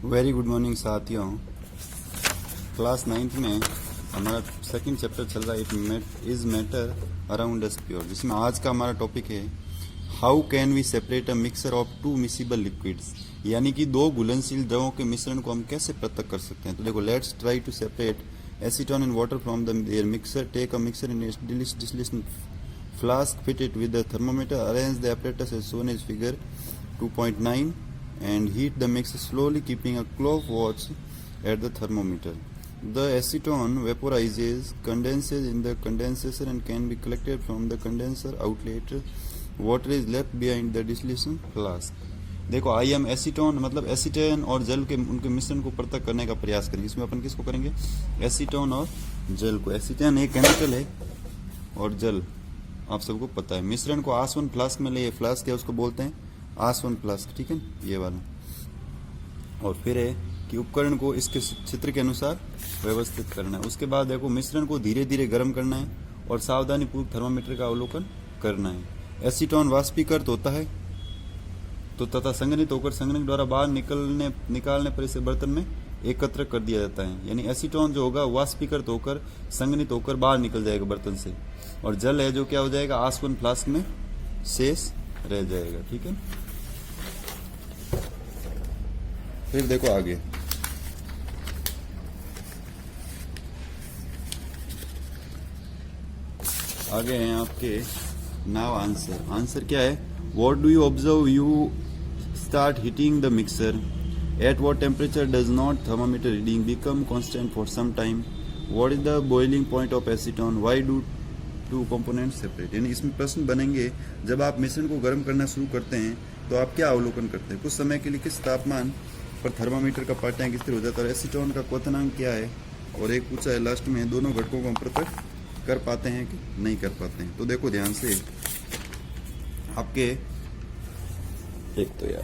Very good morning साथियों। Class 9th में हमारा सेकंड चैप्टर चल रहा है it is matter around us pure, जिसमें आज का हमारा टॉपिक है how can we separate a mixture of two miscible liquids, यानी कि दो घुलनशील द्रवों के मिश्रण को हम कैसे पृथक कर सकते हैं। तो देखो, let's try to separate acetone and water from their mixture. Take a mixture in distillation flask, fit it with a thermometer, arrange the apparatus as shown as figure 2.9 and heat the mixture slowly, keeping a clock watch at the thermometer. The acetone vaporizes, condenses in the condenser and can be collected from the condenser outlet. Water is left behind the distillation flask. देखो, I am acetone मतलब एसीटेन और जल के उनके मिश्रण को पृथक करने का प्रयास करेंगे। इसमें अपन किसको करेंगे? एसीटोन और जल को। एसीटेन एक केमिकल है और जल आप सबको पता है। मिश्रण को आसवन फ्लास्क में ले, फ्लास्क है उसको बोलते हैं आसवन फ्लास्क, ठीक है, ये वाला। और फिर है कि उपकरण को इसके चित्र के अनुसार व्यवस्थित करना है। उसके बाद देखो, मिश्रण को धीरे धीरे गर्म करना है और सावधानी पूर्वक थर्मामीटर का अवलोकन करना है। एसीटोन वाष्पीकृत होता है तो तथा संघनित होकर संघनक द्वारा बाहर निकालने पर इसे बर्तन में एकत्र कर दिया जाता है। यानी एसीटोन जो होगा वाष्पीकृत होकर संघनित होकर बाहर निकल जाएगा बर्तन से, और जल है जो क्या हो जाएगा आसवन फ्लास्क में शेष रह जाएगा, ठीक है। फिर देखो आगे, आगे हैं आपके नाउ आंसर। आंसर क्या है? What do you observe? You start heating the mixer. At what temperature does not thermometer reading become constant for some time? What is the boiling point of acetone? Why do two components separate? यानी इसमें प्रश्न बनेंगे, जब आप मिश्रण को गर्म करना शुरू करते हैं तो आप क्या अवलोकन करते हैं? कुछ समय के लिए किस तापमान पर थर्मामीटर का पाठ्यांक स्थिर हो जाता है? एसीटोन का क्वथनांक क्या है? और एक पूछा है लास्ट में, दोनों घटकों को हम पृथक कर पाते हैं कि नहीं कर पाते हैं? तो देखो ध्यान से, आपके एक तो यार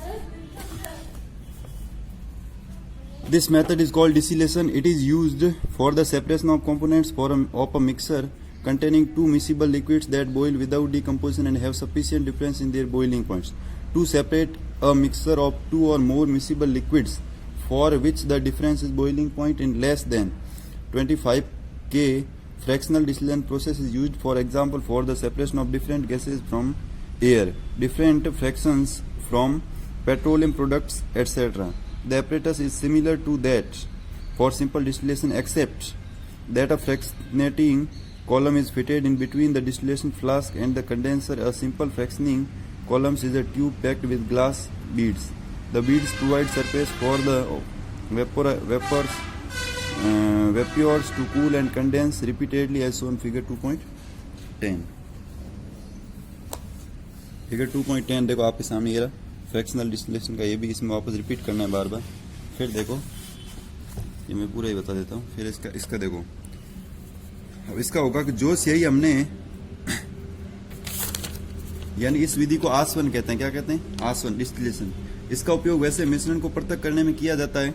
this method is called distillation. It is used for the separation of components of a mixer containing two miscible liquids that boil without decomposition and have sufficient difference in their boiling points. To separate a mixture of two or more miscible liquids for which the difference is boiling point in less than 25 K, fractional distillation process is used. For example, for the separation of different gases from air, different fractions from petroleum products, etc. The apparatus is similar to that for simple distillation, except that a fractionating column is fitted in between the distillation flask and the condenser. A simple fractioning column is a tube packed with glass beads. The beads provide surface for the vapors to cool and condense repeatedly as shown figure 2.10. Figure 2.10 देखो आपके सामने ये fractional distillation का, ये भी इसमें वापस repeat करना है बार बार। फिर देखो, ये मैं पूरा ही बता देता हूँ। फिर इसका देखो, अब इसका होगा कि जो स्याही हमने यानी इस विधि को आसवन कहते हैं। क्या कहते हैं? आसवन डिस्टिलेशन। इसका उपयोग वैसे मिश्रण को पृथक करने में किया जाता है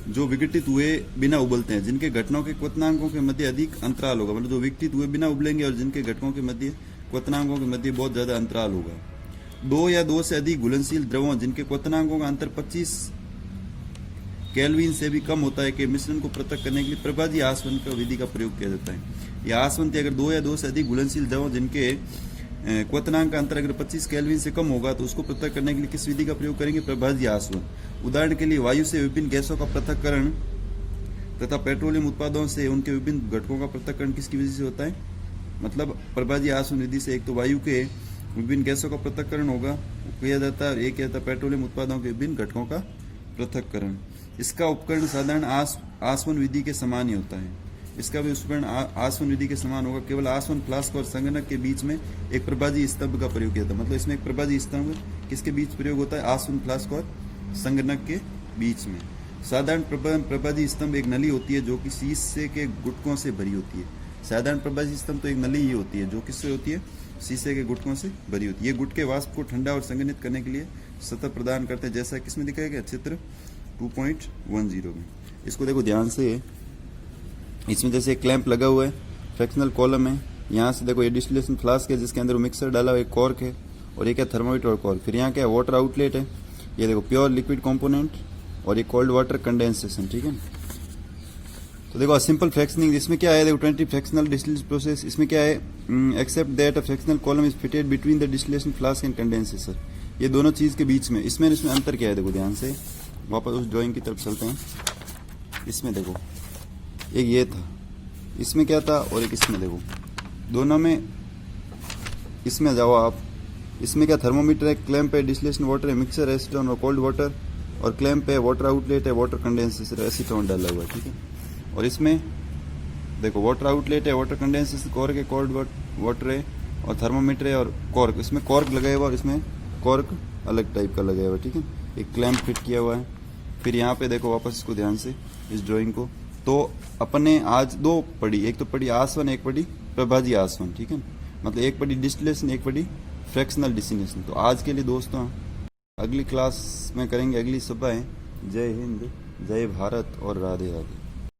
जो विघटित हुए बिना उबलते हैं, जिनके घटकों के क्वथनांकों के मध्य अधिक अंतराल होगा। मतलब जो विघटित हुए बिना उबलेंगे और जिनके घटकों के मध्य क्वथनांकों के मध्य बहुत ज्यादा अंतराल होगा। दो या दो से अधिक घुलनशील द्रवों जिनके क्वथनांकों का अंतर 25 केल्विन से भी कम होता है के मिश्रण को पृथक करने के लिए प्रभाजी आसवन का विधि का प्रयोग किया जाता है। यह आसवन अगर दो या दो से अधिक घुलनशील द्रवों जिनके क्वथनांक का अंतर अगर 25 केल्विन से कम होगा तो उसको पृथक करने के लिए किस विधि का प्रयोग करेंगे? प्रभाजी आसवन। उदाहरण के लिए, वायु से विभिन्न गैसों का पृथक्करण तथा पेट्रोलियम उत्पादों से उनके विभिन्न घटकों का पृथक्करण किसकी विधि से होता है? मतलब प्रभाजी आसवन विधि से। एक तो वायु के विभिन्न गैसों का पृथक्करण होगा किया जाता है, और एक किया जाता है पेट्रोलियम उत्पादों के विभिन्न घटकों का पृथक्करण। इसका उपकरण साधारण आसवन विधि के समान ही होता है। इसका भी उपकरण आसवन विधि के समान होगा। केवल आसवन फ्लास्क और संगणक के बीच में एक प्रभाजी स्तंभ का प्रयोग किया था। मतलब इसमें एक प्रभाजी स्तंभ किसके बीच प्रयोग होता है? आसवन फ्लास्क और संगणक के बीच में। साधारण प्रभाजी स्तंभ एक नली होती है जो कि शीशे के गुटकों से भरी होती है। साधारण प्रभाजी स्तंभ तो एक नली ही होती है जो किससे होती है? शीशे के गुटकों से भरी होती है। ये गुटके वाष्प को ठंडा और संघनित करने के लिए सतह प्रदान करते हैं, जैसा किसमें दिखाया गया? चित्र 2.10 में। इसको देखो ध्यान से, इसमें जैसे एक क्लैंप लगा हुआ है, फ्रैक्शनल कॉलम है। यहाँ से देखो ये डिस्टिलेशन फ्लास्क है जिसके अंदर वो मिक्सर डाला हुआ, एक कॉर्क है और एक है थर्मोमीटर और कॉर्क। फिर यहाँ क्या है? वाटर आउटलेट है। ये देखो प्योर लिक्विड कंपोनेंट और ये कोल्ड वाटर कंडेंसेशन, ठीक है। तो देखो सिंपल फ्रैक्शनिंग, इसमें क्या है, देखो 20 फ्रैक्शनल डिस्टिलेशन प्रोसेस, इसमें क्या है, except that a fractional column is fitted between the distillation flask and condenser. ये दोनों चीज के बीच में, इसमें अंतर क्या है, देखो ध्यान से वापस उस ड्राइंग की तरफ चलते हैं। इसमें देखो एक ये था, इसमें क्या था, और एक इसमें देखो, दोनों में, इसमें जाओ आप, इसमें क्या थर्मोमीटर है, क्लैंप है, डिस्टिलेशन वाटर है, मिक्सर है, एसीटोन और कोल्ड वाटर, और क्लैंप है, वाटर आउटलेट है, वाटर कंडेंसर, एसीटोन डाला हुआ है, ठीक है। और इसमें देखो वाटर आउटलेट है, वाटर कंडेंसर, कॉर्क है, कोल्ड वाटर है, और थर्मोमीटर है, और कॉर्क, इसमें कॉर्क लगाया हुआ और इसमें कॉर्क अलग टाइप का लगाया हुआ, ठीक है। एक क्लैंप फिट किया हुआ है। फिर यहाँ पे देखो वापस इसको ध्यान से, इस ड्राइंग को, तो अपने आज दो पढ़ी, एक तो पढ़ी आसवन, एक पढ़ी प्रभाजी आसवन, ठीक है। मतलब एक पढ़ी डिस्टिलेशन, एक पढ़ी फ्रैक्शनल डिस्टिलेशन। तो आज के लिए दोस्तों अगली क्लास में करेंगे अगली सुबह है। जय हिंद, जय भारत और राधे राधे।